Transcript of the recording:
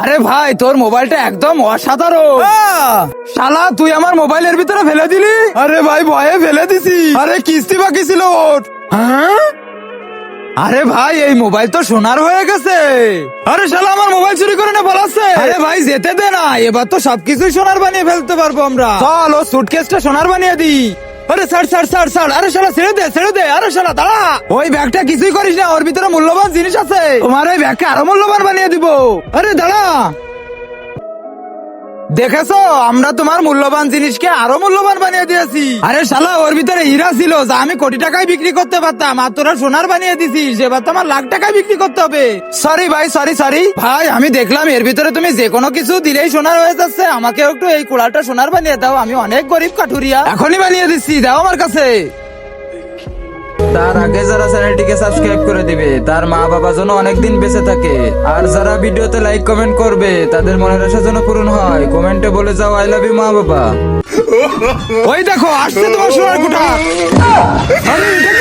আরে ভাই তোর মোবাইলটা একদম অসাধারণ। শালা তুই আমার মোবাইলের ভিতরে ফেলে দিলি? আরে ভাই ভয়ে ফেলে দিছি। আরে কিস্তি বাকি ছিল ওর। হ্যাঁ? আরে ভাই এই মোবাইল তো সোনার হয়ে গেছে। আরে শালা আমার মোবাইল চুরি করে না পালাচ্ছে। আরে ভাই যেতে দে না, এবার তো সবকিছুই সোনার বানিয়ে ফেলতে পারবো আমরা। চল ও সুটকেসটা সোনার বানিয়ে দি। আরে ছাড় ছাড় ছাড় ছাড়। আরে শালা ছেড়ে দে ছেড়ে দে। আরে শালা দাঁড়া, ওই ব্যাগটা কিছুই করিস না, ওর ভিতরে মূল্যবান জিনিস আছে। তোমার এই ব্যাগকে আরো মূল্যবান বানিয়ে দিব। আরে দাঁড়া, দেখেছো আমরা তোমার মূল্যবান জিনিসকে আরো মূল্যবান বানিয়ে দিয়েছি। আরে শালা ওর ভিতরে হীরা ছিল যা আমি কোটি টাকায় বিক্রি করতে পারতাম, আর তোরা সোনার বানিয়ে দিছিস, এবার তো আমার লাখ টাকায় বিক্রি করতে হবে। সরি ভাই সরি সরি ভাই, আমি দেখলাম এর ভিতরে তুমি যে কোনো কিছু দিলেই সোনার হয়ে যাচ্ছে, আমাকে একটু এই কুড়ালটা সোনার বানিয়ে দাও, আমি অনেক গরিব কাঠুরিয়া, এখনই বানিয়ে দিচ্ছি, দাও আমার কাছে। তার আগে যারা চ্যানেলটিকে সাবস্ক্রাইব করে দিবে তার মা বাবা যেন অনেকদিন বেঁচে থাকে, আর যারা ভিডিওতে লাইক কমেন্ট করবে তাদের মনের আশা যেন পূরণ হয়, কমেন্টে বলে যাও আই লাভ ইউ মা বাবা। ওই দেখো আসছে তোমার সোনার কুঠা। আরে এটা